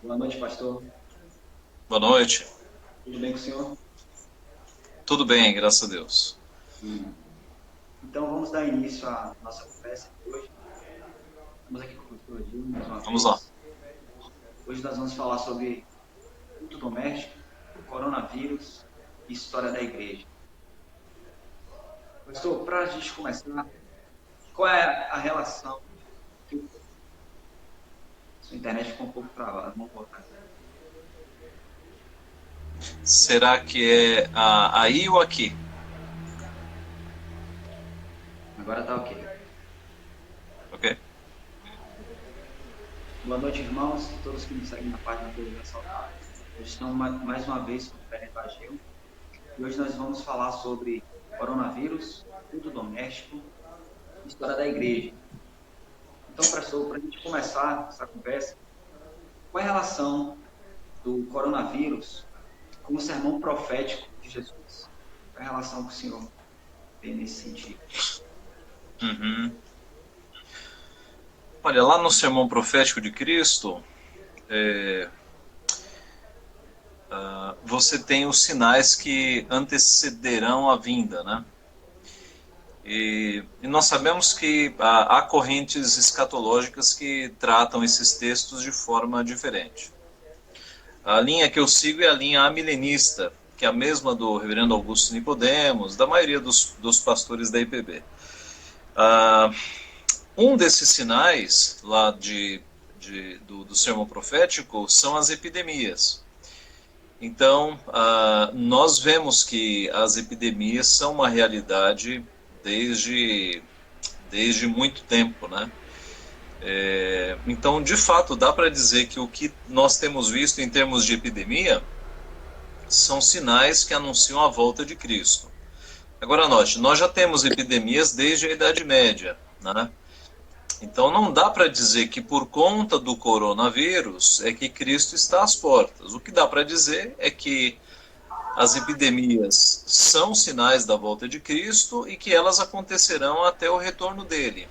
Boa noite, pastor. Boa noite. Tudo bem com o senhor? Tudo bem, graças a Deus. Sim. Então, vamos dar início à nossa conversa de hoje. Estamos aqui com o pastor Adil mais uma Vamos lá. vez. Hoje nós vamos falar sobre culto doméstico, coronavírus e história da igreja. Pastor, para a gente começar, qual é a relação? Sua internet ficou um pouco travada, vamos voltar aqui. Será que é aí ou aqui? Agora está ok. Ok? Boa noite, irmãos, e todos que nos seguem na página do Ressaltar. Hoje estamos mais uma vez com o Fé Evangel e hoje nós vamos falar sobre coronavírus, culto doméstico e história da igreja. Então, pastor, para a gente começar essa conversa, qual é a relação do coronavírus com o sermão profético de Jesus? Qual é a relação que o senhor vê nesse sentido? Uhum. Olha, lá no Sermão Profético de Cristo, você tem os sinais que antecederão a vinda, né? E nós sabemos que há correntes escatológicas que tratam esses textos de forma diferente. A linha que eu sigo é a linha amilenista, que é a mesma do reverendo Augusto Nicodemos, da maioria dos pastores da IPB. Ah, um desses sinais lá do sermão profético são as epidemias. Então, nós vemos que as epidemias são uma realidade desde, desde muito tempo, né? Então, de fato, dá para dizer que o que nós temos visto em termos de epidemia são sinais que anunciam a volta de Cristo. Agora, note, nós já temos epidemias desde a Idade Média, né? Então não dá para dizer que por conta do coronavírus é que Cristo está às portas. O que dá para dizer é que as epidemias são sinais da volta de Cristo e que elas acontecerão até o retorno dele.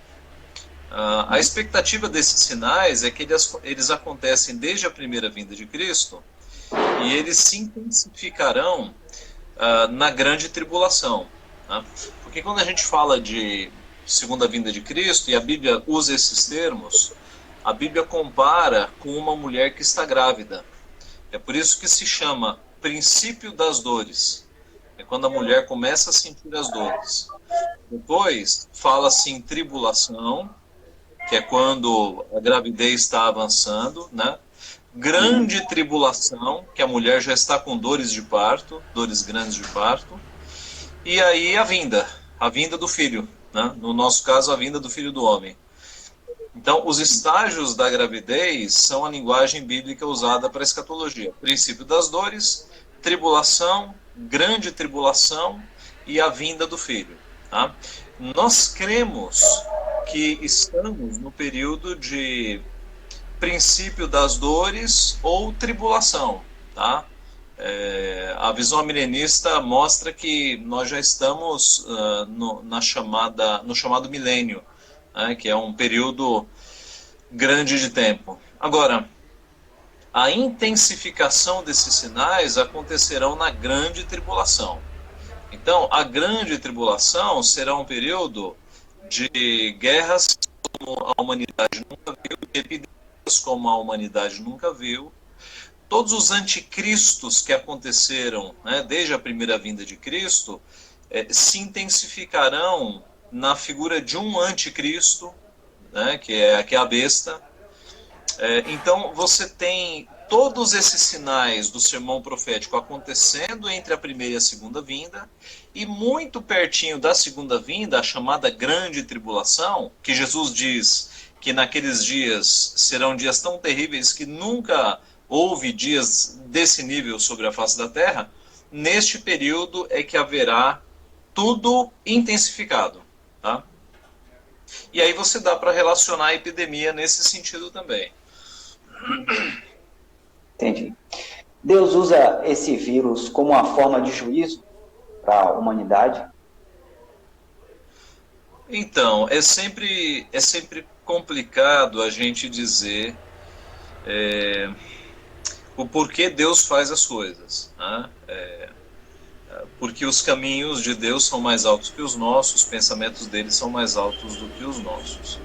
A expectativa desses sinais é que eles acontecem desde a primeira vinda de Cristo e eles se intensificarão na grande tribulação. Tá? Porque quando a gente fala de segunda vinda de Cristo, e a Bíblia usa esses termos, a Bíblia compara com uma mulher que está grávida. É por isso que se chama princípio das dores. É quando a mulher começa a sentir as dores. Depois fala-se em tribulação, que é quando a gravidez está avançando, né? Uhum. Grande tribulação, que a mulher já está com dores de parto, dores grandes de parto, e aí a vinda do filho, né? No nosso caso, a vinda do filho do homem. Então, os estágios da gravidez são a linguagem bíblica usada para a escatologia. Princípio das dores, tribulação, grande tribulação e a vinda do filho. Tá? Nós cremos que estamos no período de princípio das dores ou tribulação, tá? A visão milenista mostra que nós já estamos no chamado milênio, né, que é um período grande de tempo. Agora, a intensificação desses sinais acontecerão na grande tribulação. Então, a grande tribulação será um período de guerras como a humanidade nunca viu, de epidemias como a humanidade nunca viu. Todos os anticristos que aconteceram, né, desde a primeira vinda de Cristo se intensificarão na figura de um anticristo, né, que é a besta. Então você tem todos esses sinais do sermão profético acontecendo entre a primeira e a segunda vinda, e muito pertinho da segunda vinda, a chamada grande tribulação, que Jesus diz que naqueles dias serão dias tão terríveis que nunca houve dias desse nível sobre a face da terra. Neste período é que haverá tudo intensificado, tá? E aí você dá para relacionar a epidemia nesse sentido também. Entendi. Deus usa esse vírus como uma forma de juízo para a humanidade? Então, é sempre complicado a gente dizer o porquê Deus faz as coisas, né? Porque os caminhos de Deus são mais altos que os nossos, os pensamentos dele são mais altos do que os nossos.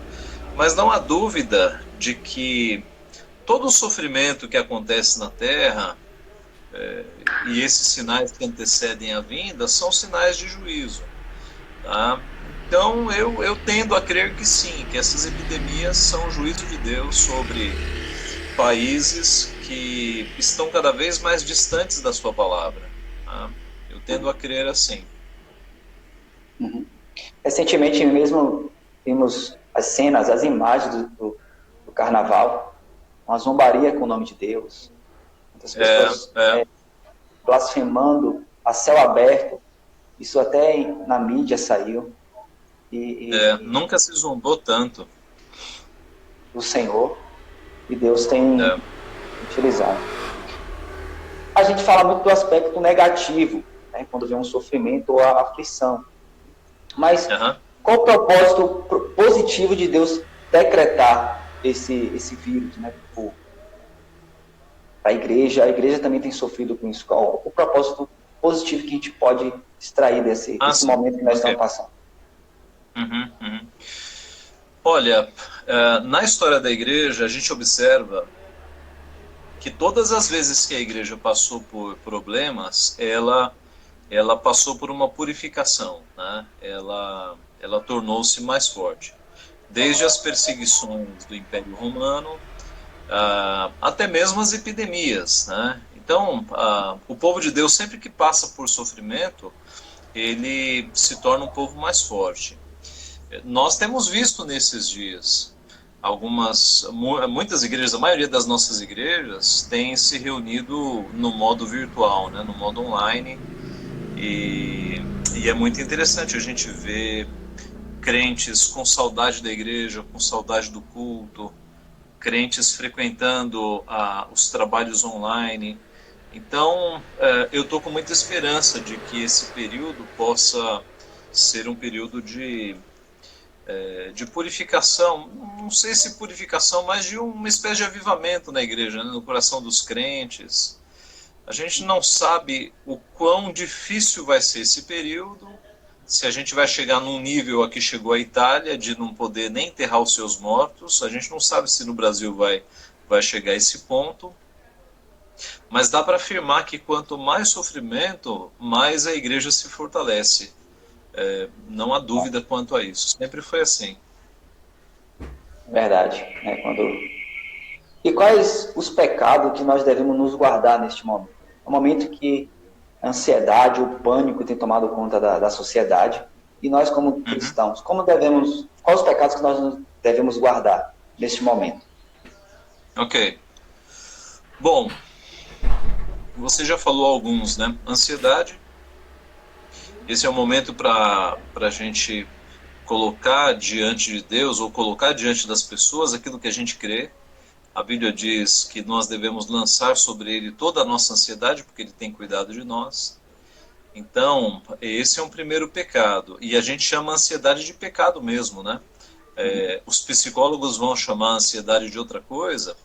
Mas não há dúvida de que todo o sofrimento que acontece na Terra e esses sinais que antecedem a vinda são sinais de juízo, tá? Então eu tendo a crer que sim, que essas epidemias são o juízo de Deus sobre países que estão cada vez mais distantes da sua palavra, tá? Eu tendo a crer assim. Uhum. Recentemente mesmo vimos as cenas, as imagens do carnaval, uma zombaria com o nome de Deus, muitas pessoas blasfemando a céu aberto, isso até na mídia saiu, nunca se zombou tanto do Senhor, e Deus tem utilizado. A gente fala muito do aspecto negativo, né, quando vem um sofrimento ou a aflição, mas qual o propósito positivo de Deus decretar esse vírus, né, para a igreja também tem sofrido com isso. Qual o propósito positivo que a gente pode extrair desse momento que nós estamos passando? Olha, na história da igreja, a gente observa que todas as vezes que a igreja passou por problemas, ela passou por uma purificação, né? Ela tornou-se mais forte. Desde as perseguições do Império Romano, até mesmo as epidemias, né? Então, o povo de Deus, sempre que passa por sofrimento, ele se torna um povo mais forte. Nós temos visto nesses dias muitas igrejas, a maioria das nossas igrejas tem se reunido no modo virtual, né, no modo online, e é muito interessante a gente ver crentes com saudade da igreja, com saudade do culto, crentes frequentando os trabalhos online. Então, eu estou com muita esperança de que esse período possa ser um período de purificação, não sei se purificação, mas de uma espécie de avivamento na igreja, né, no coração dos crentes. A gente não sabe o quão difícil vai ser esse período, se a gente vai chegar num nível a que chegou a Itália, de não poder nem enterrar os seus mortos. A gente não sabe se no Brasil vai chegar a esse ponto, mas dá para afirmar que quanto mais sofrimento, mais a igreja se fortalece. Não há dúvida quanto a isso. Sempre foi assim. Verdade. Né? E quais os pecados que nós devemos nos guardar neste momento? É um momento que a ansiedade, o pânico tem tomado conta da sociedade. E nós, como cristãos, quais os pecados que nós devemos guardar neste momento? Ok. Bom, você já falou alguns, né? Ansiedade. Esse é o momento para a gente colocar diante de Deus, ou colocar diante das pessoas aquilo que a gente crê. A Bíblia diz que nós devemos lançar sobre ele toda a nossa ansiedade, porque ele tem cuidado de nós. Então, esse é um primeiro pecado. E a gente chama a ansiedade de pecado mesmo, né? Os psicólogos vão chamar a ansiedade de outra coisa,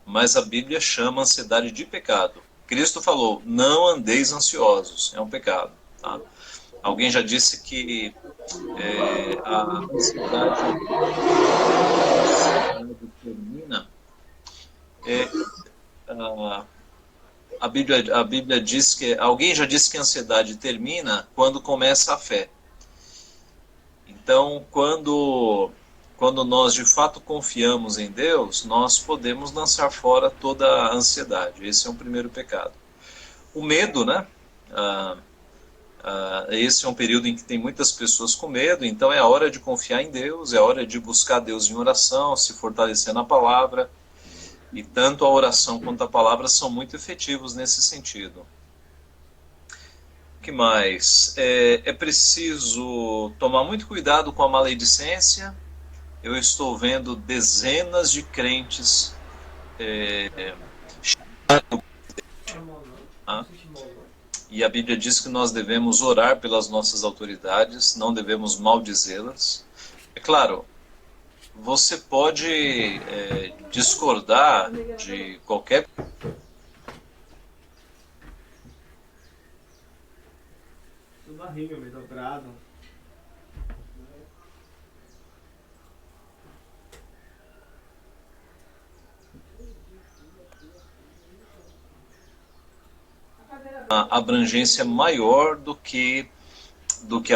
mas a Bíblia chama a ansiedade de pecado. Cristo falou, não andeis ansiosos, é um pecado, tá? Alguém já disse que a ansiedade termina. A Bíblia diz que alguém já disse que a ansiedade termina quando começa a fé. Então, quando nós de fato confiamos em Deus, nós podemos lançar fora toda a ansiedade. Esse é um primeiro pecado. O medo, né? Esse é um período em que tem muitas pessoas com medo, então é a hora de confiar em Deus, é a hora de buscar Deus em oração, se fortalecer na palavra, e tanto a oração quanto a palavra são muito efetivos nesse sentido. O que mais? É preciso tomar muito cuidado com a maledicência. Eu estou vendo dezenas de crentes e a Bíblia diz que nós devemos orar pelas nossas autoridades, não devemos maldizê-las. É claro, você pode discordar de qualquer barriga, meio dobrado. Uma abrangência maior do que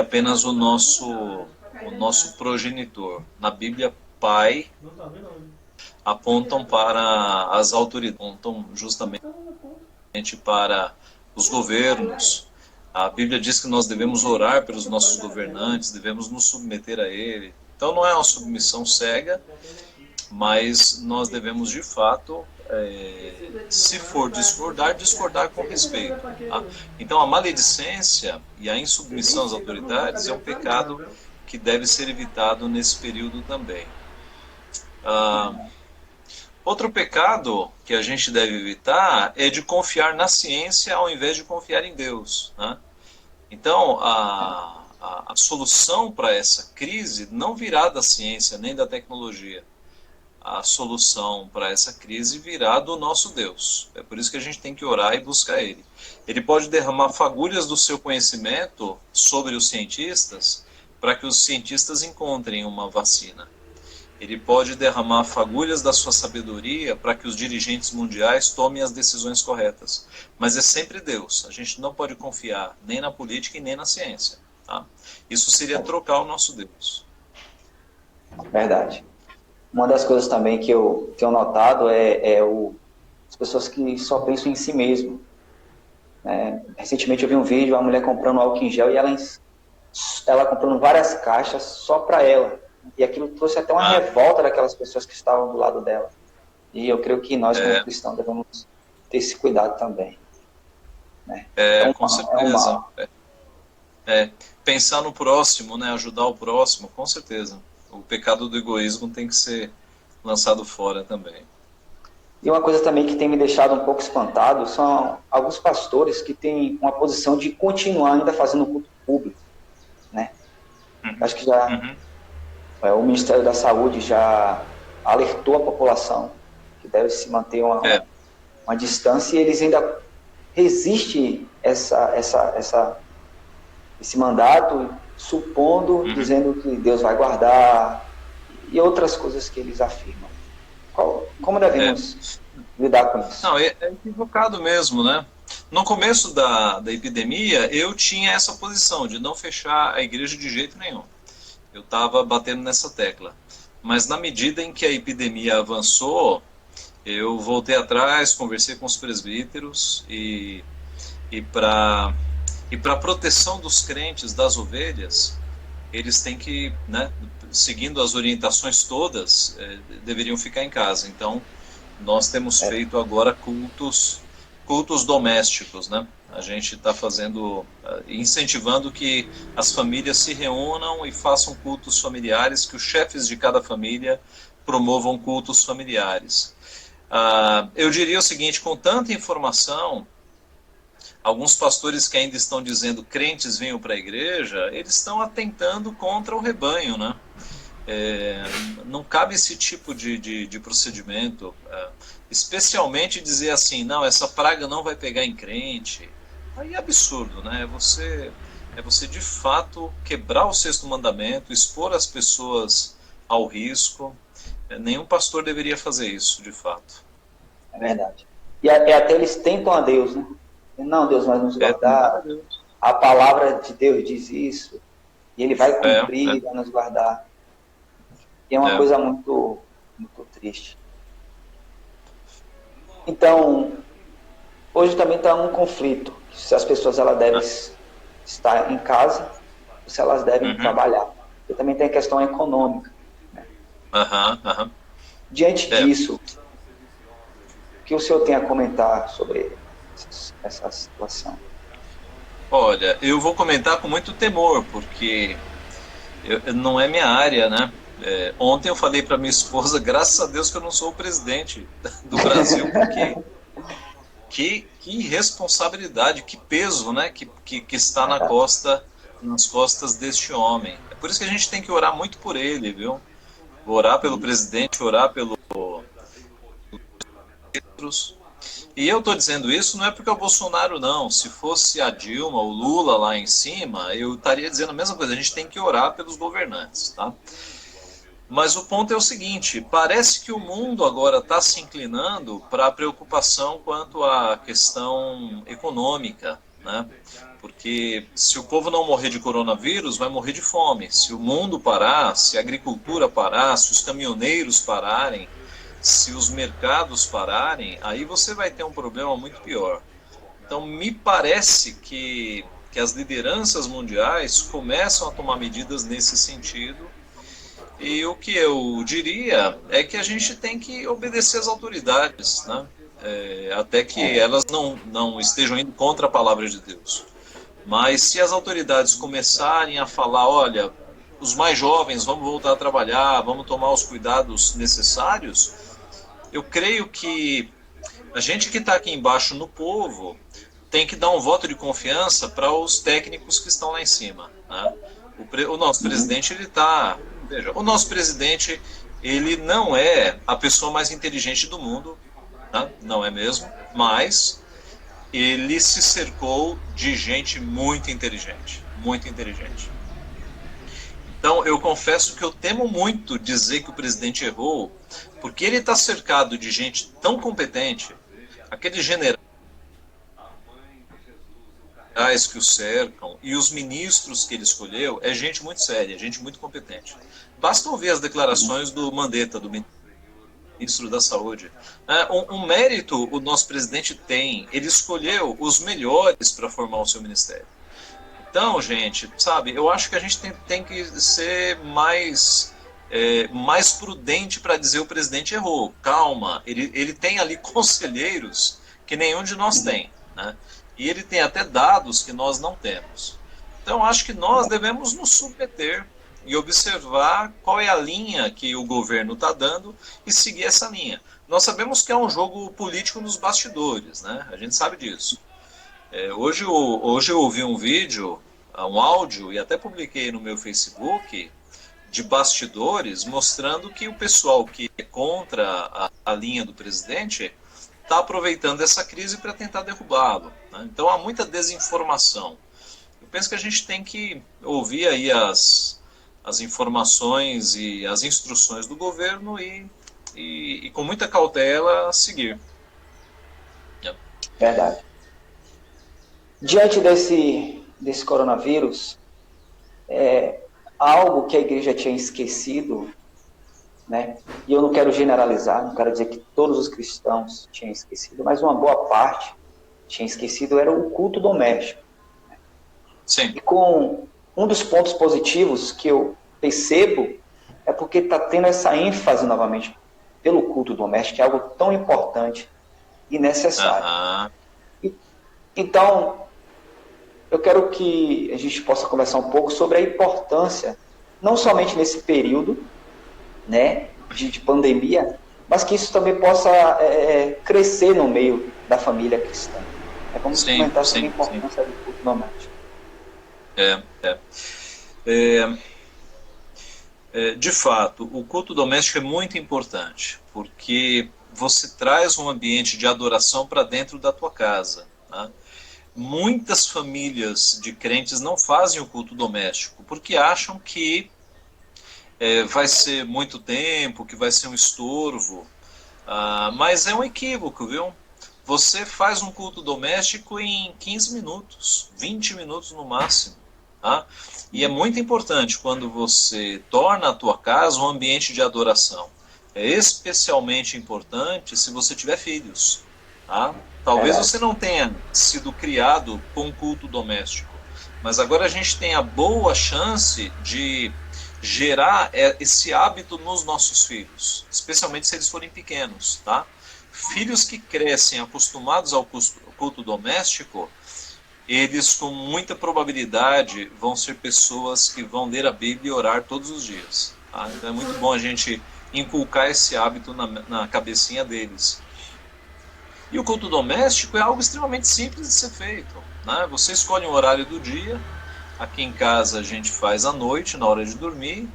apenas o nosso progenitor. Na Bíblia, pai apontam para as autoridades, apontam justamente para os governos. A Bíblia diz que nós devemos orar pelos nossos governantes, devemos nos submeter a ele. Então não é uma submissão cega, mas nós devemos de fato, se for discordar com respeito. Tá? Então a maledicência e a insubmissão às autoridades é um pecado que deve ser evitado nesse período também. Outro pecado que a gente deve evitar é de confiar na ciência ao invés de confiar em Deus. Né? Então, a solução para essa crise não virá da ciência nem da tecnologia. A solução para essa crise virá do nosso Deus. É por isso que a gente tem que orar e buscar Ele. Ele pode derramar fagulhas do seu conhecimento sobre os cientistas para que os cientistas encontrem uma vacina. Ele pode derramar fagulhas da sua sabedoria para que os dirigentes mundiais tomem as decisões corretas. Mas é sempre Deus. A gente não pode confiar nem na política e nem na ciência. Tá? Isso seria trocar o nosso Deus. Verdade. Uma das coisas também que eu tenho notado as pessoas que só pensam em si mesmo. Recentemente eu vi um vídeo, uma mulher comprando álcool em gel e ela comprando várias caixas só para ela. E aquilo trouxe até uma revolta daquelas pessoas que estavam do lado dela. E eu creio que nós, como cristãos, devemos ter esse cuidado também. Né? Com certeza. Pensar no próximo, né? Ajudar o próximo, com certeza. O pecado do egoísmo tem que ser lançado fora também. E uma coisa também que tem me deixado um pouco espantado são alguns pastores que têm uma posição de continuar ainda fazendo culto público. Né? Acho que já... O Ministério da Saúde já alertou a população que deve se manter uma distância e eles ainda resistem esse mandato, supondo, dizendo que Deus vai guardar e outras coisas que eles afirmam. Como devemos lidar com isso? Não, é equivocado mesmo, né? No começo da epidemia, eu tinha essa posição de não fechar a igreja de jeito nenhum. Eu estava batendo nessa tecla. Mas na medida em que a epidemia avançou, eu voltei atrás, conversei com os presbíteros e para proteção dos crentes, das ovelhas, eles têm que, né, seguindo as orientações todas, deveriam ficar em casa. Então, nós temos feito agora cultos domésticos, né? A gente está incentivando que as famílias se reúnam e façam cultos familiares, que os chefes de cada família promovam cultos familiares. Eu diria o seguinte, com tanta informação, alguns pastores que ainda estão dizendo crentes venham para a igreja, eles estão atentando contra o rebanho, né? Não cabe esse tipo de procedimento, especialmente dizer assim, não, essa praga não vai pegar em crente. Aí é absurdo, né? É você de fato quebrar o sexto mandamento, expor as pessoas ao risco. Nenhum pastor deveria fazer isso, de fato. É verdade. E até eles tentam a Deus, né? Não, Deus vai nos guardar. A palavra de Deus diz isso. E Ele vai cumprir, vai nos guardar. E é uma coisa muito, muito triste. Então, hoje também está um conflito. Se as pessoas devem estar em casa, ou se elas devem trabalhar. E também tem a questão econômica. Né? Diante disso, o que o senhor tem a comentar sobre essa situação? Olha, eu vou comentar com muito temor, porque não é minha área, né? Ontem eu falei para minha esposa, graças a Deus que eu não sou o presidente do Brasil, porque que responsabilidade, que peso, né, que está nas costas deste homem. É por isso que a gente tem que orar muito por ele, viu? Orar pelo presidente, orar pelos E eu estou dizendo isso não é porque é o Bolsonaro, não. Se fosse a Dilma, o Lula lá em cima, eu estaria dizendo a mesma coisa. A gente tem que orar pelos governantes, tá? Mas o ponto é o seguinte, parece que o mundo agora está se inclinando para a preocupação quanto à questão econômica, né? Porque se o povo não morrer de coronavírus, vai morrer de fome. Se o mundo parar, se a agricultura parar, se os caminhoneiros pararem, se os mercados pararem, aí você vai ter um problema muito pior. Então, me parece que as lideranças mundiais começam a tomar medidas nesse sentido. E o que eu diria é que a gente tem que obedecer às autoridades, né? Até que elas não estejam indo contra a palavra de Deus. Mas se as autoridades começarem a falar, olha, os mais jovens, vamos voltar a trabalhar, vamos tomar os cuidados necessários, eu creio que a gente que está aqui embaixo no povo tem que dar um voto de confiança para os técnicos que estão lá em cima, né? O nosso presidente, ele está... Veja, o nosso presidente, ele não é a pessoa mais inteligente do mundo, né? Não é mesmo, mas ele se cercou de gente muito inteligente, muito inteligente. Então, eu confesso que eu temo muito dizer que o presidente errou, porque ele está cercado de gente tão competente, aqueles generais que o cercam e os ministros que ele escolheu, é gente muito séria, gente muito competente. Basta ouvir as declarações do Mandetta, do ministro da Saúde. Um mérito o nosso presidente tem, ele escolheu os melhores para formar o seu ministério. Então, gente, sabe, eu acho que a gente tem que ser mais prudente para dizer o presidente errou. Calma, ele tem ali conselheiros que nenhum de nós tem, né? E ele tem até dados que nós não temos. Então, acho que nós devemos nos submeter e observar qual é a linha que o governo está dando e seguir essa linha. Nós sabemos que é um jogo político nos bastidores, né? A gente sabe disso. Hoje eu ouvi um vídeo, um áudio, e até publiquei no meu Facebook, de bastidores, mostrando que o pessoal que é contra a linha do presidente está aproveitando essa crise para tentar derrubá-lo, né? Então há muita desinformação. Eu penso que a gente tem que ouvir aí as informações e as instruções do governo e com muita cautela seguir. Verdade. Diante desse coronavírus, algo que a igreja tinha esquecido, né? E eu não quero generalizar, não quero dizer que todos os cristãos tinham esquecido, mas uma boa parte tinha esquecido, era o culto doméstico. Sim. E com um dos pontos positivos que eu percebo é porque está tendo essa ênfase novamente pelo culto doméstico, que é algo tão importante e necessário. Então, eu quero que a gente possa conversar um pouco sobre a importância, não somente nesse período, né, de pandemia, mas que isso também possa crescer no meio da família cristã. Vamos comentar sobre a importância do culto doméstico. De fato, o culto doméstico é muito importante, porque você traz um ambiente de adoração para dentro da tua casa, né? Muitas famílias de crentes não fazem o culto doméstico, porque acham que vai ser muito tempo, que vai ser um estorvo, mas é um equívoco, viu? Você faz um culto doméstico em 15 minutos, 20 minutos no máximo, tá? E é muito importante quando você torna a tua casa um ambiente de adoração. É especialmente importante se você tiver filhos, tá? Talvez você não tenha sido criado com culto doméstico, mas agora a gente tem a boa chance de gerar esse hábito nos nossos filhos, especialmente se eles forem pequenos, tá? Filhos que crescem acostumados ao culto doméstico, eles com muita probabilidade vão ser pessoas que vão ler a Bíblia e orar todos os dias, tá? Então é muito bom a gente inculcar esse hábito na cabecinha deles. E o culto doméstico é algo extremamente simples de ser feito, né? Você escolhe um horário do dia. Aqui em casa a gente faz à noite, na hora de dormir.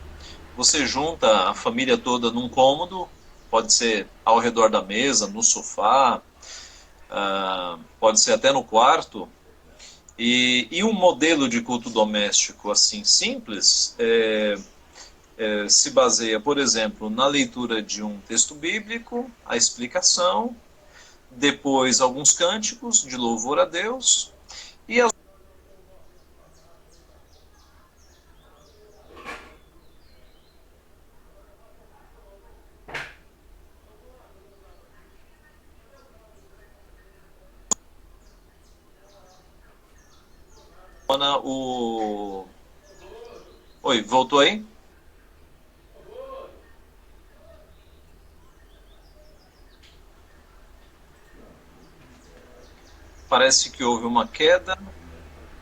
Você junta a família toda num cômodo, pode ser ao redor da mesa, no sofá, pode ser até no quarto. E um modelo de culto doméstico assim simples se baseia, por exemplo, na leitura de um texto bíblico, a explicação, depois alguns cânticos de louvor a Deus e as o... Oi, voltou aí? Parece que houve uma queda.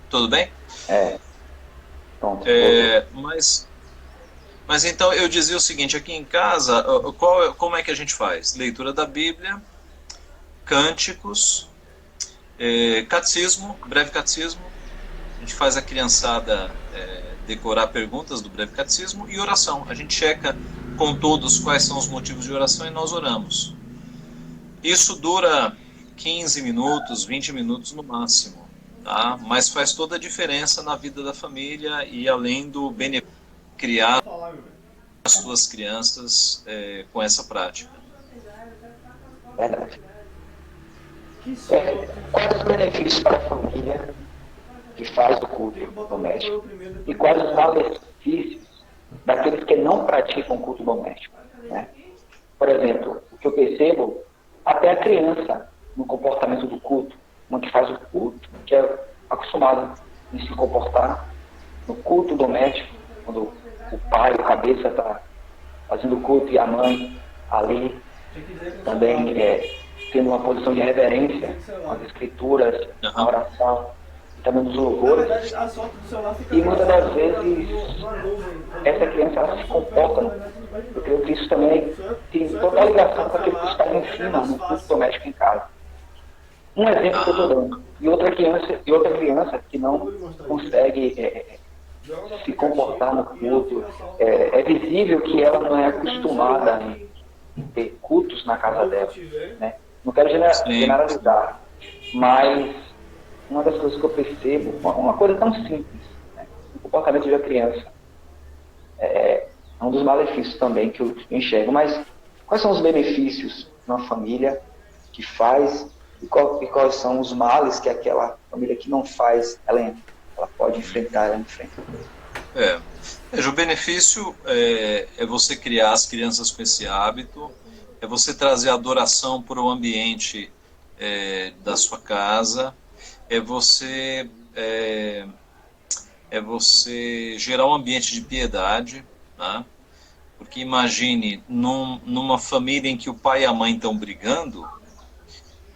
Tudo bem? Pronto. Mas então eu dizia o seguinte, aqui em casa, como é que a gente faz? Leitura da Bíblia, cânticos, catecismo, breve catecismo. A gente faz a criançada decorar perguntas do breve catecismo e oração. A gente checa com todos quais são os motivos de oração e nós oramos. Isso dura 15 minutos, 20 minutos no máximo, tá? Mas faz toda a diferença na vida da família e além do benefício de criar as suas crianças com essa prática. Verdade. Quais os benefícios para a família que faz o culto doméstico e quais os malefícios daqueles que não praticam o culto doméstico, né? Por exemplo, o que eu percebo, até a criança no comportamento do culto, uma que faz o culto, que é acostumada em se comportar no culto doméstico, quando o pai, o cabeça está fazendo o culto e a mãe ali também tendo uma posição de reverência às escrituras, na oração, também nos louvores, e muitas das vezes essa criança ela se comporta, eu creio que isso também tem total ligação com aquilo que está em cima no culto doméstico em casa. Um exemplo que eu estou dando, e outra criança que não consegue se comportar no culto, é visível que ela não é acostumada em ter cultos na casa dela, né? Não quero generalizar, mas uma das coisas que eu percebo, uma coisa tão simples, né? O comportamento de uma criança é um dos malefícios também que eu enxergo. Mas quais são os benefícios de uma família que faz e quais são os males que aquela família que não faz, ela pode enfrentar, ela enfrenta? O benefício é você criar as crianças com esse hábito, é você trazer a adoração para o ambiente da sua casa, é você gerar um ambiente de piedade, né? Porque imagine, numa família em que o pai e a mãe estão brigando,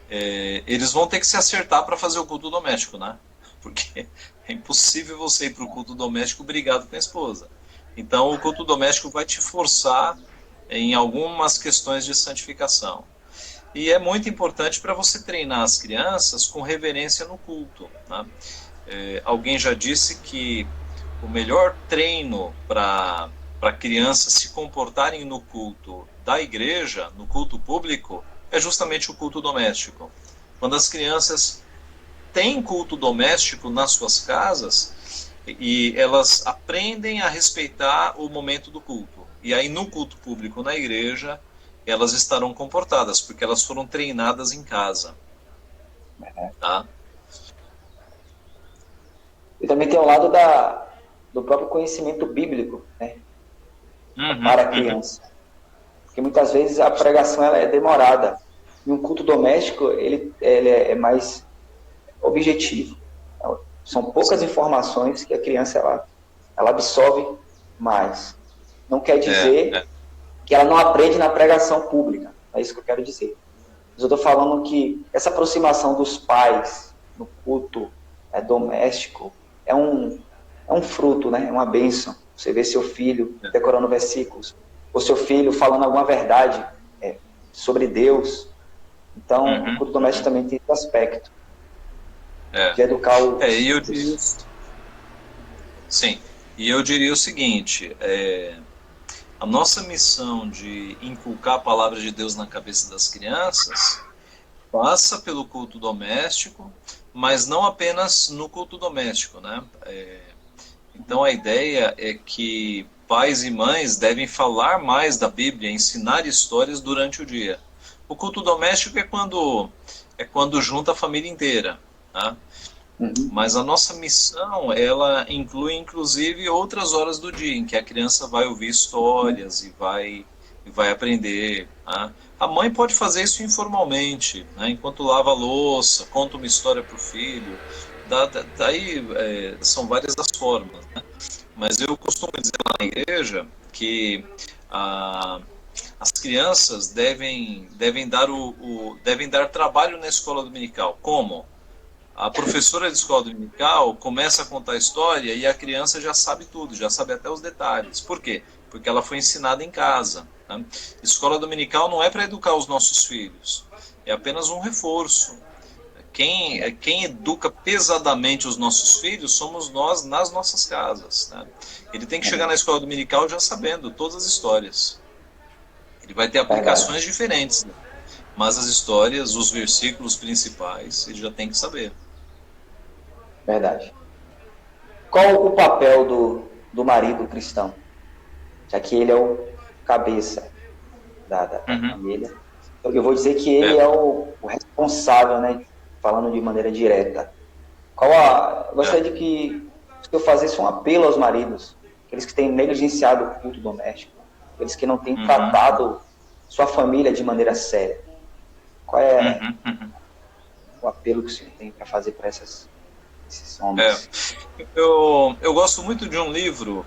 eles vão ter que se acertar para fazer o culto doméstico, né? Porque é impossível você ir para o culto doméstico brigado com a esposa. Então o culto doméstico vai te forçar em algumas questões de santificação. E é muito importante para você treinar as crianças com reverência no culto, né? Alguém já disse que o melhor treino para crianças se comportarem no culto da igreja, no culto público, é justamente o culto doméstico. Quando as crianças têm culto doméstico nas suas casas e elas aprendem a respeitar o momento do culto. E aí no culto público na igreja, elas estarão comportadas, porque elas foram treinadas em casa. Tá? E também tem o lado do próprio conhecimento bíblico, né? Para a criança. Porque muitas vezes a pregação ela é demorada. E um culto doméstico ele é mais objetivo. Então, são poucas informações que a criança ela absorve mais. Não quer dizer que ela não aprende na pregação pública. É isso que eu quero dizer. Mas eu estou falando que essa aproximação dos pais no culto doméstico é um fruto, né? É uma bênção. Você vê seu filho decorando versículos, ou seu filho falando alguma verdade sobre Deus. Então, o culto doméstico também tem esse aspecto de educar os... Sim, e eu diria o seguinte, a nossa missão de inculcar a palavra de Deus na cabeça das crianças passa pelo culto doméstico, mas não apenas no culto doméstico, né? Então a ideia é que pais e mães devem falar mais da Bíblia, ensinar histórias durante o dia. O culto doméstico é quando junta a família inteira, tá? Mas a nossa missão, ela inclui inclusive outras horas do dia em que a criança vai ouvir histórias e vai aprender. Tá? A mãe pode fazer isso informalmente, né? Enquanto lava a louça, conta uma história para o filho. Daí são várias as formas, né? Mas eu costumo dizer lá na igreja que as crianças devem dar trabalho na escola dominical. Como? A professora de escola dominical começa a contar a história e a criança já sabe tudo, já sabe até os detalhes. Por quê? Porque ela foi ensinada em casa. Né? Escola dominical não é para educar os nossos filhos, é apenas um reforço. Quem educa pesadamente os nossos filhos somos nós nas nossas casas. Né? Ele tem que chegar na escola dominical já sabendo todas as histórias. Ele vai ter aplicações diferentes, né? Mas as histórias, os versículos principais, ele já tem que saber. Verdade. Qual o papel do marido cristão? Já que ele é o cabeça da família. Eu vou dizer que ele é o responsável, né? Falando de maneira direta. Eu gostaria de que eu fizesse um apelo aos maridos, aqueles que têm negligenciado o culto doméstico, aqueles que não têm tratado sua família de maneira séria. Qual é o apelo que o senhor tem para fazer para esses homens? Eu gosto muito de um livro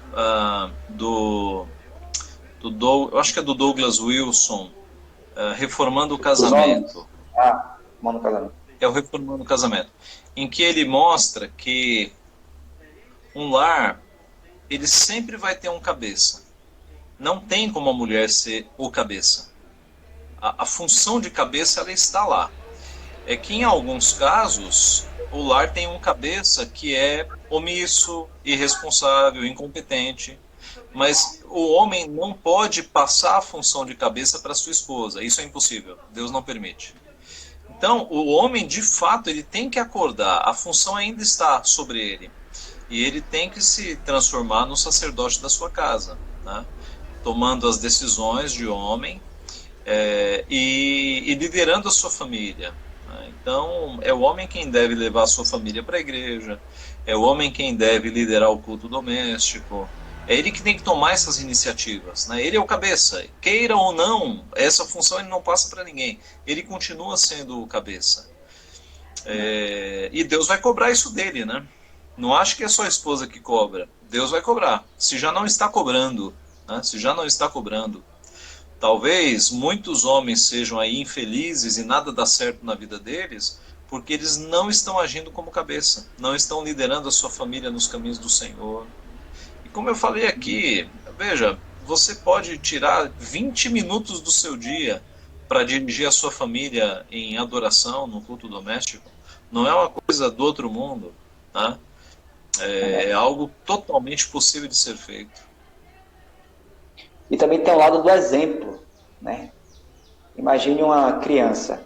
eu acho que é do Douglas Wilson, Reformando o Casamento. Reformando o Casamento. É o Reformando o Casamento, em que ele mostra que um lar, ele sempre vai ter um cabeça. Não tem como a mulher ser o cabeça. A função de cabeça, ela está lá. É que em alguns casos o lar tem um cabeça que é omisso, irresponsável, incompetente, mas o homem não pode passar a função de cabeça para sua esposa. Isso é impossível. Deus não permite. Então, o homem, de fato, ele tem que acordar. A função ainda está sobre ele. E ele tem que se transformar no sacerdote da sua casa, né? Tomando as decisões de homem e liderando a sua família. Né? Então, é o homem quem deve levar a sua família para a igreja, é o homem quem deve liderar o culto doméstico, é ele que tem que tomar essas iniciativas. Né? Ele é o cabeça. Queira ou não, essa função ele não passa para ninguém. Ele continua sendo o cabeça. E Deus vai cobrar isso dele, né? Não acho que é só a esposa que cobra. Deus vai cobrar. Se já não está cobrando, né? Se já não está cobrando. Talvez muitos homens sejam aí infelizes e nada dá certo na vida deles, porque eles não estão agindo como cabeça. Não estão liderando a sua família nos caminhos do Senhor. Como eu falei aqui, veja, você pode tirar 20 minutos do seu dia para dirigir a sua família em adoração, no culto doméstico. Não é uma coisa do outro mundo, tá? É algo totalmente possível de ser feito. E também tem o lado do exemplo, né? Imagine uma criança,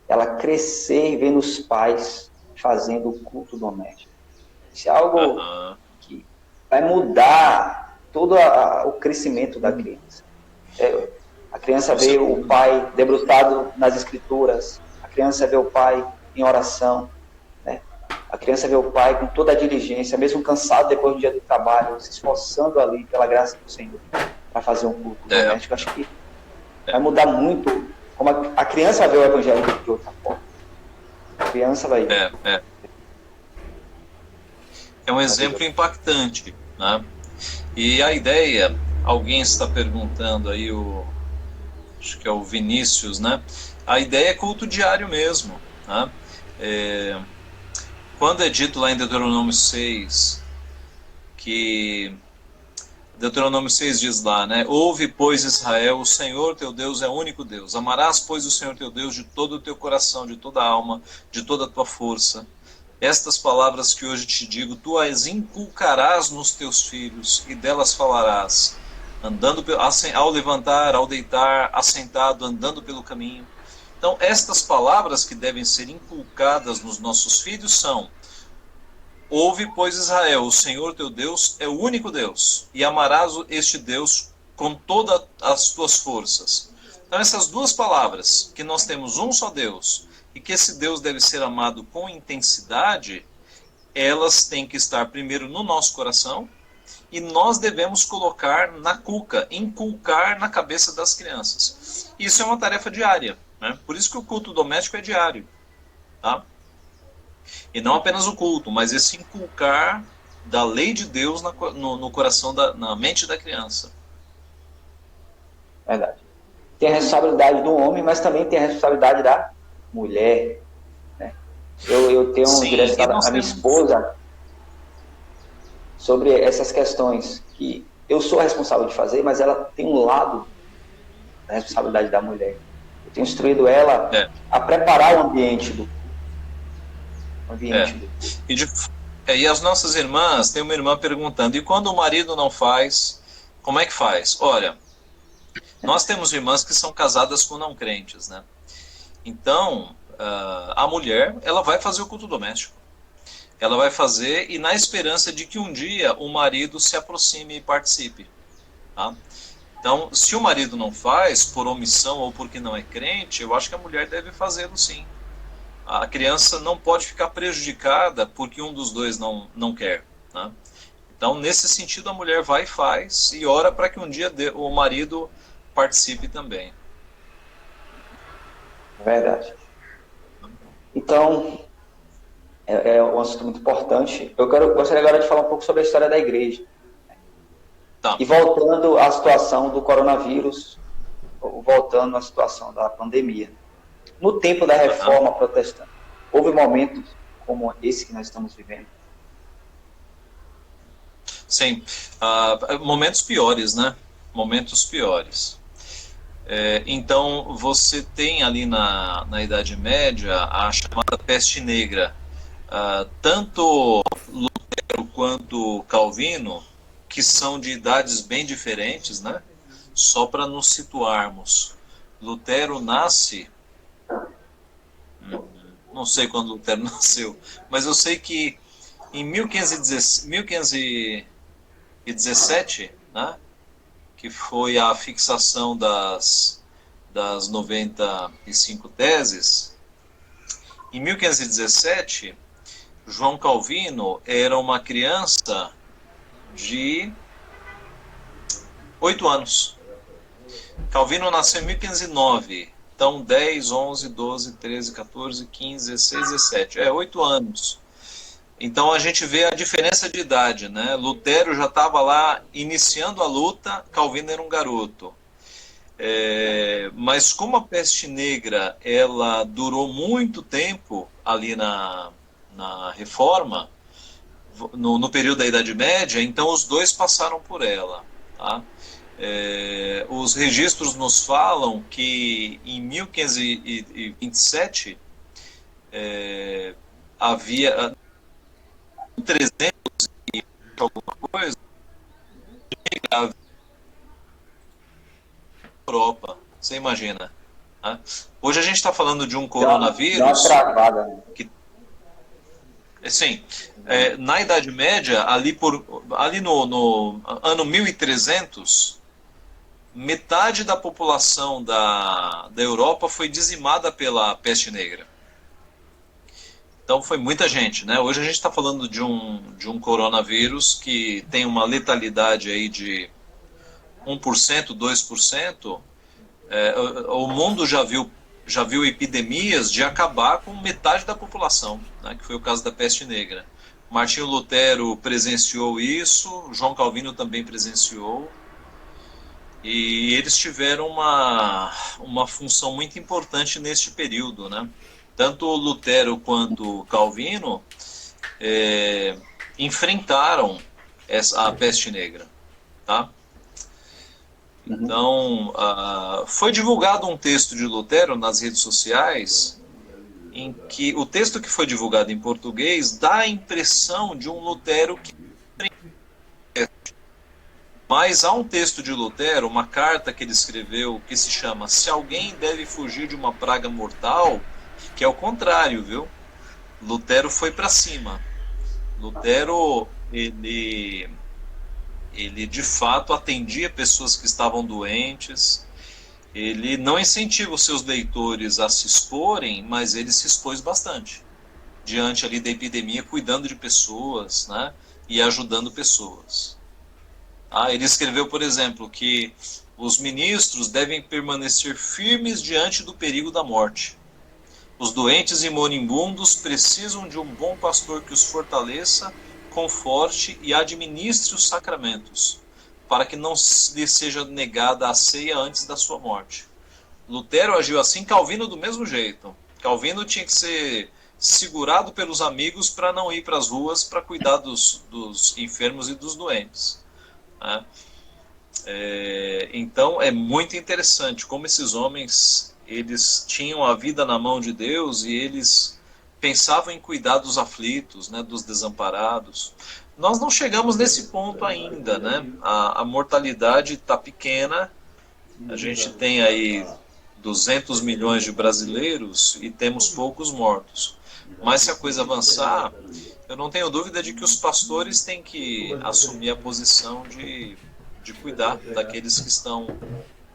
ela crescer vendo os pais fazendo o culto doméstico. Isso é algo que vai mudar todo o crescimento da criança. A criança vê o pai debruçado nas escrituras, a criança vê o pai em oração, né? A criança vê o pai com toda a diligência, mesmo cansado depois do dia do trabalho, se esforçando ali pela graça do Senhor para fazer um culto doméstico. Acho que vai mudar muito como a criança vai ver o evangelho de outra forma. A criança vai... É um exemplo impactante, né? E a ideia, alguém está perguntando aí, acho que é o Vinícius, né? A ideia é culto diário mesmo, né? Quando é dito lá em Deuteronômio 6, que Deuteronômio 6 diz lá, né? Ouve, pois, Israel, o Senhor teu Deus é o único Deus. Amarás, pois, o Senhor teu Deus de todo o teu coração, de toda a alma, de toda a tua força. Estas palavras que hoje te digo, tu as inculcarás nos teus filhos e delas falarás, andando ao levantar, ao deitar, assentado, andando pelo caminho. Então, estas palavras que devem ser inculcadas nos nossos filhos são: ouve, pois, Israel, o Senhor teu Deus é o único Deus, e amarás este Deus com todas as tuas forças. Então, essas duas palavras, que nós temos um só Deus, e que esse Deus deve ser amado com intensidade, elas têm que estar primeiro no nosso coração, e nós devemos colocar na cuca, inculcar na cabeça das crianças. Isso é uma tarefa diária, né? Por isso que o culto doméstico é diário, tá? E não apenas o culto, mas esse inculcar da lei de Deus no coração, na mente da criança. Verdade. Tem a responsabilidade do homem, mas também tem a responsabilidade da mulher, né? Eu tenho direcionado a minha esposa sobre essas questões que eu sou responsável de fazer, mas ela tem um lado da responsabilidade da mulher. Eu tenho instruído ela a preparar o ambiente do E as nossas irmãs, tem uma irmã perguntando, e quando o marido não faz, como é que faz? Olha, nós temos irmãs que são casadas com não crentes, né? Então, a mulher, ela vai fazer o culto doméstico. Ela vai fazer, e na esperança de que um dia o marido se aproxime e participe, tá? Então, se o marido não faz, por omissão ou porque não é crente, eu acho que a mulher deve fazê-lo sim. A criança não pode ficar prejudicada porque um dos dois não quer, né? Então, nesse sentido, a mulher vai e faz, e ora para que um dia o marido participe também. Verdade. Então, é um assunto muito importante. Gostaria agora de falar um pouco sobre a história da igreja. Tá. E voltando à situação do coronavírus, voltando à situação da pandemia. No tempo da reforma protestante, houve momentos como esse que nós estamos vivendo? Sim. Momentos piores, né? Momentos piores. Então, você tem ali na Idade Média a chamada peste negra. Tanto Lutero quanto Calvino, que são de idades bem diferentes, né? Só para nos situarmos. Lutero nasce... Não sei quando Lutero nasceu, mas eu sei que em 1517, né, que foi a fixação das 95 teses, em 1517, João Calvino era uma criança de 8 anos. Calvino nasceu em 1509. Então, 10, 11, 12, 13, 14, 15, 16, 17. 8 anos. Então, a gente vê a diferença de idade, né? Lutero já estava lá iniciando a luta, Calvino era um garoto. Mas como a peste negra, ela durou muito tempo ali na Reforma, no período da Idade Média, então os dois passaram por ela, tá? Os registros nos falam que em 1527 havia 300 e alguma coisa na Europa, você imagina, né? Hoje a gente está falando de um coronavírus que, sim, na Idade Média, ali no ano 1300, metade da população da Europa foi dizimada pela peste negra. Então foi muita gente, né? Hoje a gente está falando de um coronavírus que tem uma letalidade aí de 1%, 2%. O mundo já viu epidemias de acabar com metade da população, né? Que foi o caso da peste negra. Martinho Lutero presenciou isso, João Calvino também presenciou. E eles tiveram uma função muito importante neste período, né? Tanto Lutero quanto Calvino enfrentaram a peste negra, tá? Então, foi divulgado um texto de Lutero nas redes sociais, em que o texto que foi divulgado em português dá a impressão de um Lutero que Mas há um texto de Lutero, uma carta que ele escreveu, que se chama Se Alguém Deve Fugir de uma Praga Mortal, que é o contrário, viu? Lutero foi para cima. Lutero, ele de fato atendia pessoas que estavam doentes. Ele não incentiva os seus leitores a se exporem, mas ele se expôs bastante diante ali da epidemia, cuidando de pessoas, né, e ajudando pessoas. Ele escreveu, por exemplo, que os ministros devem permanecer firmes diante do perigo da morte. Os doentes e moribundos precisam de um bom pastor que os fortaleça, conforte e administre os sacramentos, para que não lhe seja negada a ceia antes da sua morte. Lutero agiu assim, Calvino do mesmo jeito. Calvino tinha que ser segurado pelos amigos para não ir para as ruas para cuidar dos enfermos e dos doentes. Né? Então é muito interessante como esses homens, eles tinham a vida na mão de Deus e eles pensavam em cuidar dos aflitos, né, dos desamparados. Nós não chegamos nesse ponto ainda, né? A mortalidade está pequena, a gente tem aí 200 milhões de brasileiros e temos poucos mortos. Mas se a coisa avançar, eu não tenho dúvida de que os pastores têm que assumir a posição de cuidar daqueles que estão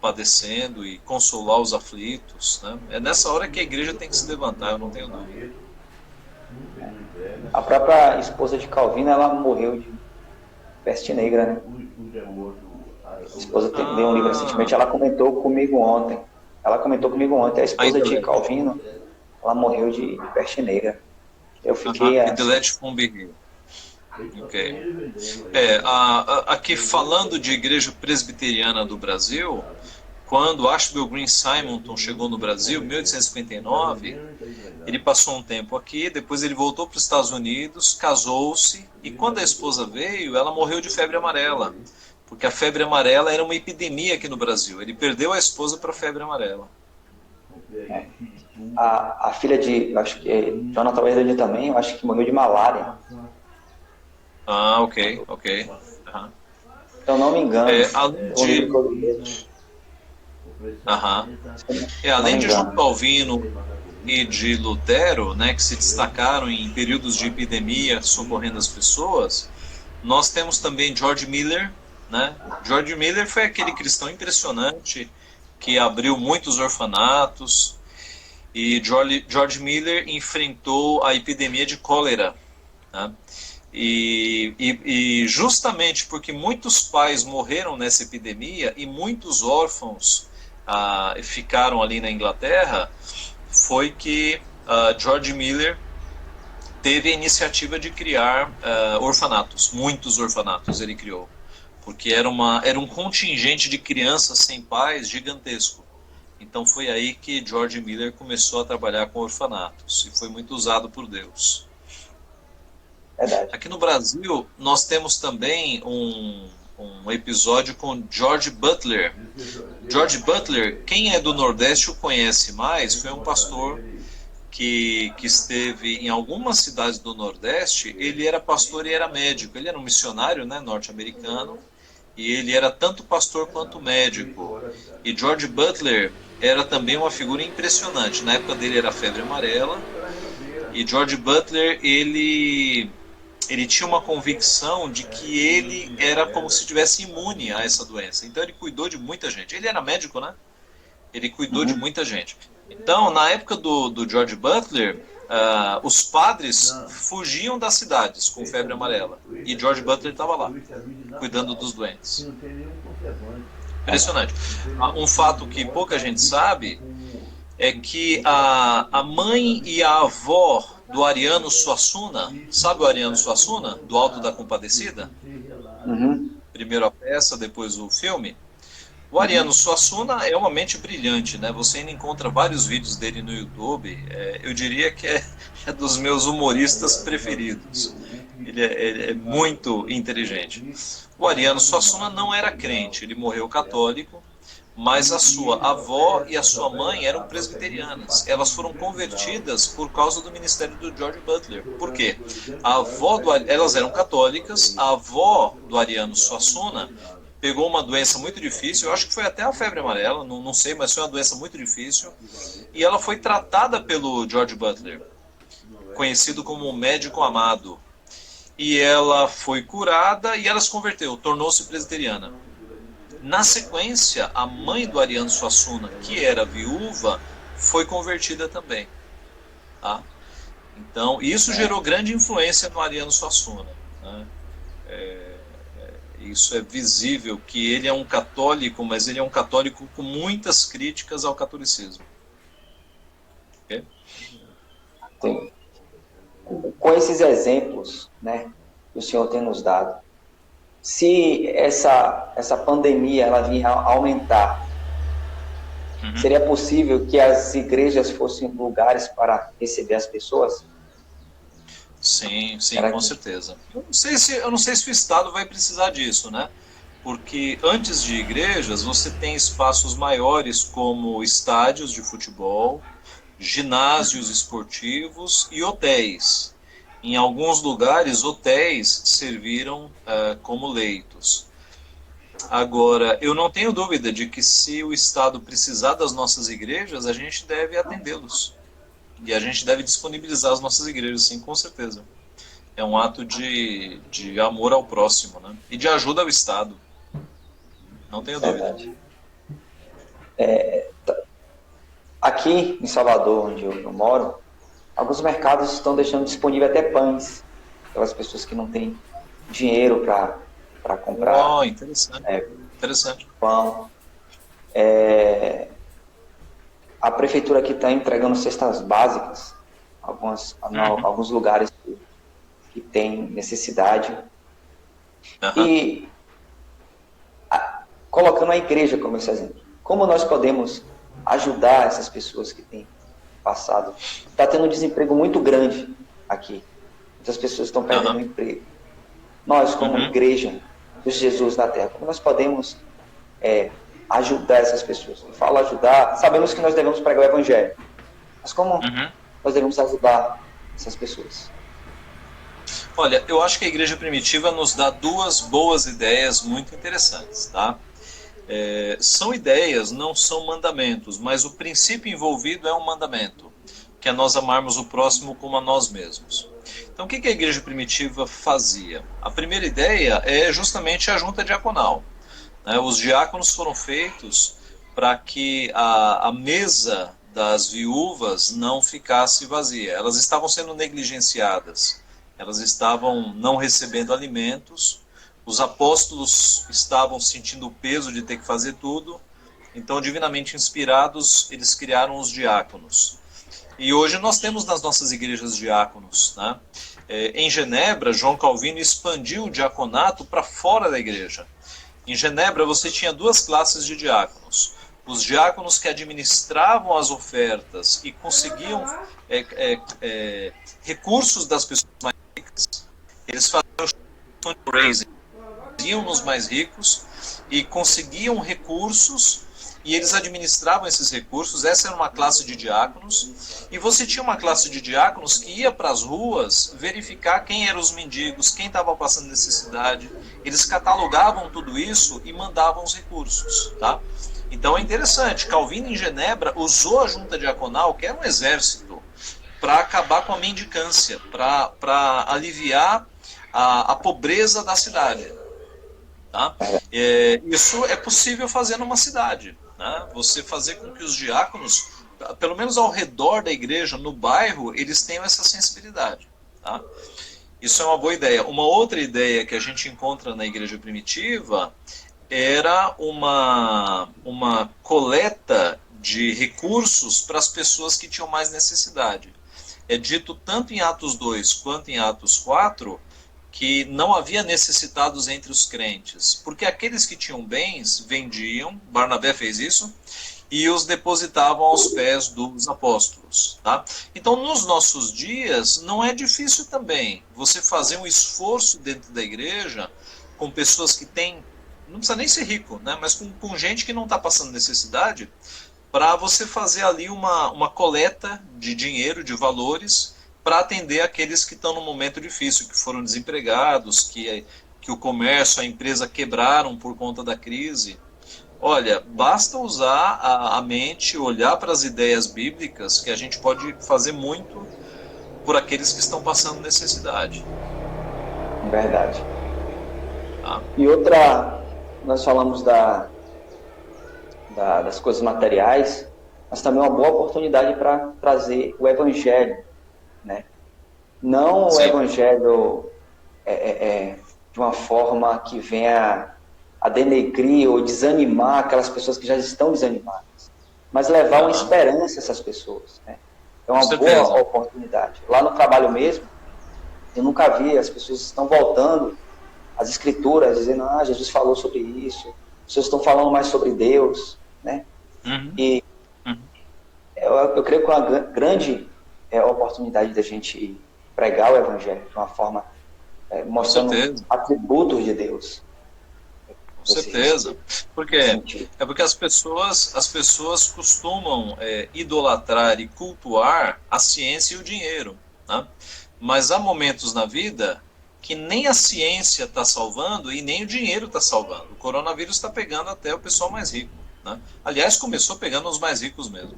padecendo e consolar os aflitos, né? É nessa hora que a igreja tem que se levantar, eu não tenho dúvida. A própria esposa de Calvino, ela morreu de peste negra, né? A esposa leu um livro recentemente, ela comentou comigo ontem. A esposa de Calvino, ela morreu de peste negra. Eu fiquei... Ok. Aqui falando de igreja presbiteriana do Brasil, quando Ashbel Green Simonton chegou no Brasil, em 1859, ele passou um tempo aqui, depois ele voltou para os Estados Unidos, casou-se, e quando a esposa veio, ela morreu de febre amarela, porque a febre amarela era uma epidemia aqui no Brasil. Ele perdeu a esposa para a febre amarela. A filha de, acho que Jonathan Edwards também, eu acho que morreu de malária. Ok. Se eu não me engano. Além de João Calvino e de Lutero, né, que se destacaram em períodos de epidemia, socorrendo as pessoas, nós temos também George Miller, né? George Miller foi aquele cristão impressionante que abriu muitos orfanatos, e George Miller enfrentou a epidemia de cólera, né? E justamente porque muitos pais morreram nessa epidemia e muitos órfãos ficaram ali na Inglaterra, foi que George Miller teve a iniciativa de criar orfanatos. Muitos orfanatos ele criou, porque era um contingente de crianças sem pais gigantesco. Então foi aí que George Miller começou a trabalhar com orfanatos, e foi muito usado por Deus. Verdade. Aqui no Brasil, nós temos também um episódio com George Butler. George Butler, quem é do Nordeste o conhece mais, foi um pastor que esteve em algumas cidades do Nordeste. Ele era pastor e era médico. Ele era um missionário, né, norte-americano, e ele era tanto pastor quanto médico. E George Butler era também uma figura impressionante. Na época dele era a febre amarela, e George Butler, ele tinha uma convicção de que ele era como se estivesse imune a essa doença. Então ele cuidou de muita gente. Ele era médico, né? Ele cuidou de muita gente. Então, na época do George Butler, os padres fugiam das cidades com febre amarela. E George Butler estava lá, cuidando dos doentes. Impressionante. Um fato que pouca gente sabe é que a mãe e a avó do Ariano Suassuna, sabe o Ariano Suassuna, do Alto da Compadecida? Primeiro a peça, depois o filme. O Ariano Suassuna é uma mente brilhante, né? Você ainda encontra vários vídeos dele no YouTube. Eu diria que é dos meus humoristas preferidos. Ele é muito inteligente. O Ariano Suassuna não era crente, ele morreu católico, mas a sua avó e a sua mãe eram presbiterianas. Elas foram convertidas por causa do ministério do George Butler. Por quê? Elas eram católicas, a avó do Ariano Suassuna pegou uma doença muito difícil, eu acho que foi até a febre amarela, não sei, mas foi uma doença muito difícil, e ela foi tratada pelo George Butler, conhecido como o médico amado. E ela foi curada e ela se converteu, tornou-se presbiteriana. Na sequência, a mãe do Ariano Suassuna, que era viúva, foi convertida também. Tá? Então, isso gerou grande influência no Ariano Suassuna. Né? Isso é visível, que ele é um católico, mas ele é um católico com muitas críticas ao catolicismo. Okay? Sim. Com esses exemplos, né, que o Senhor tem nos dado, se essa pandemia ela vinha a aumentar, seria possível que as igrejas fossem lugares para receber as pessoas? Sim, com certeza. Eu não sei se o Estado vai precisar disso, né? Porque antes de igrejas, você tem espaços maiores como estádios de futebol, ginásios esportivos e hotéis. Em alguns lugares, hotéis serviram como leitos. Agora, eu não tenho dúvida de que se o Estado precisar das nossas igrejas, a gente deve atendê-los. E a gente deve disponibilizar as nossas igrejas, sim, com certeza. É um ato de amor ao próximo, né? E de ajuda ao Estado. Não tenho dúvida. Aqui em Salvador, onde eu moro, alguns mercados estão deixando disponível até pães. Aquelas pessoas que não têm dinheiro para comprar. Oh, interessante. Interessante. Pão. A prefeitura aqui está entregando cestas básicas, alguns lugares que têm necessidade. E colocando a igreja como esse exemplo. Como nós podemos ajudar essas pessoas que têm passado? Está tendo um desemprego muito grande aqui. Muitas pessoas estão perdendo emprego. Nós, como igreja de Jesus na Terra, como nós podemos ajudar essas pessoas? Eu falo ajudar, sabemos que nós devemos pregar o Evangelho, mas como nós devemos ajudar essas pessoas? Olha, eu acho que a igreja primitiva nos dá duas boas ideias muito interessantes, tá? São ideias, não são mandamentos, mas o princípio envolvido é um mandamento, que é nós amarmos o próximo como a nós mesmos. Então, o que a igreja primitiva fazia? A primeira ideia é justamente a junta diaconal. Os diáconos foram feitos para que a mesa das viúvas não ficasse vazia. Elas estavam sendo negligenciadas, elas estavam não recebendo alimentos, os apóstolos estavam sentindo o peso de ter que fazer tudo, então, divinamente inspirados, eles criaram os diáconos. E hoje nós temos nas nossas igrejas diáconos. Né? Em Genebra, João Calvino expandiu o diaconato para fora da igreja. Em Genebra, você tinha duas classes de diáconos. Os diáconos que administravam as ofertas e conseguiam recursos das pessoas mais ricas. Eles faziam fundraising, iam nos mais ricos e conseguiam recursos e eles administravam esses recursos. Essa era uma classe de diáconos. E você tinha uma classe de diáconos que ia para as ruas verificar quem eram os mendigos, quem estava passando necessidade. Eles catalogavam tudo isso e mandavam os recursos. Tá? Então é interessante, Calvino em Genebra usou a junta diaconal, que era um exército, para acabar com a mendicância, para aliviar a pobreza da cidade. Tá? Isso é possível fazer numa cidade. Né? Você fazer com que os diáconos, pelo menos ao redor da igreja, no bairro, eles tenham essa sensibilidade. Tá? Isso é uma boa ideia. Uma outra ideia que a gente encontra na igreja primitiva era uma coleta de recursos para as pessoas que tinham mais necessidade. É dito tanto em Atos 2 quanto em Atos 4 que não havia necessitados entre os crentes, porque aqueles que tinham bens vendiam, Barnabé fez isso, e os depositavam aos pés dos apóstolos. Tá? Então, nos nossos dias, não é difícil também você fazer um esforço dentro da igreja com pessoas que têm, não precisa nem ser rico, né? Mas com gente que não está passando necessidade, para você fazer ali uma coleta de dinheiro, de valores, para atender aqueles que estão num momento difícil, que foram desempregados, que que o comércio, a empresa quebraram por conta da crise. Olha, basta usar a mente, olhar para as ideias bíblicas, que a gente pode fazer muito por aqueles que estão passando necessidade. Verdade. Tá? E outra, nós falamos das coisas materiais, mas também uma boa oportunidade para trazer o evangelho, né? Não o evangelho de uma forma que venha a denegrir ou desanimar aquelas pessoas que já estão desanimadas, mas levar uma esperança a essas pessoas, né? É uma boa oportunidade. Lá no trabalho mesmo, eu nunca vi, as pessoas estão voltando às escrituras, dizendo, Jesus falou sobre isso, as pessoas estão falando mais sobre Deus, né? E eu creio que é uma grande oportunidade da gente pregar o evangelho de uma forma mostrando atributos de Deus. Com certeza. Por quê? É porque as pessoas costumam idolatrar e cultuar a ciência e o dinheiro, né? Mas há momentos na vida que nem a ciência está salvando e nem o dinheiro está salvando. O coronavírus está pegando até o pessoal mais rico, né? Aliás, começou pegando os mais ricos mesmo.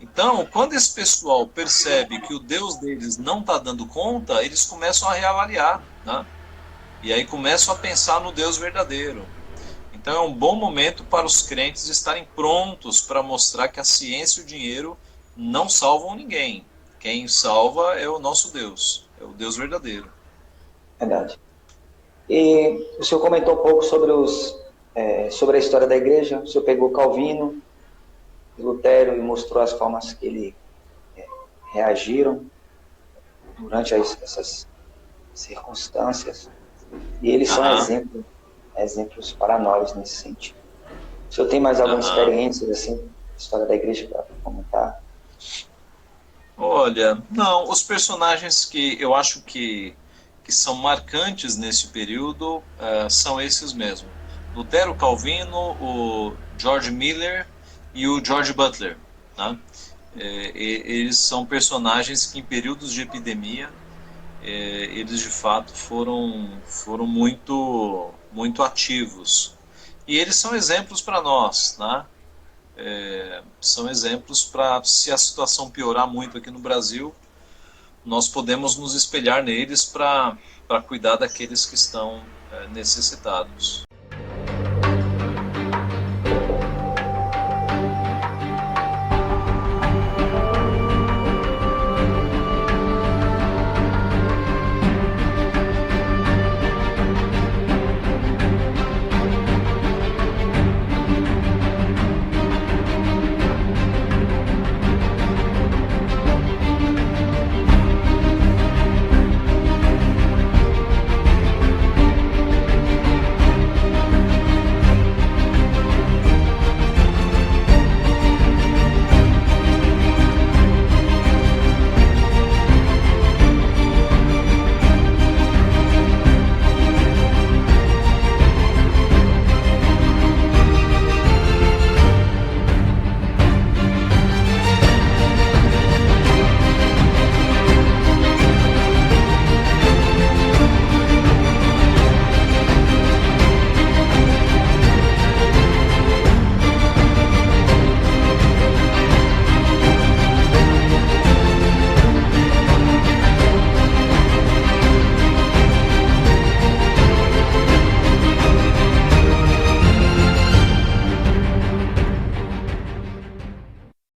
Então, quando esse pessoal percebe que o Deus deles não está dando conta, eles começam a reavaliar, né? E aí começam a pensar no Deus verdadeiro. Então é um bom momento para os crentes estarem prontos para mostrar que a ciência e o dinheiro não salvam ninguém. Quem salva é o nosso Deus, é o Deus verdadeiro. Verdade. E o senhor comentou um pouco sobre a história da igreja. O senhor pegou Calvino, Lutero e mostrou as formas que ele reagiram durante essas circunstâncias. E eles são exemplos para nós nesse sentido. O senhor tem mais alguma experiência assim, da história da igreja para comentar? Olha, não, os personagens que eu acho que são marcantes nesse período são esses mesmo. Lutero, Calvino, o George Miller e o George Butler, né? Eles são personagens que em períodos de epidemia eles de fato foram muito ativos, e eles são exemplos para nós, né? São exemplos para, se a situação piorar muito aqui no Brasil, nós podemos nos espelhar neles para cuidar daqueles que estão necessitados.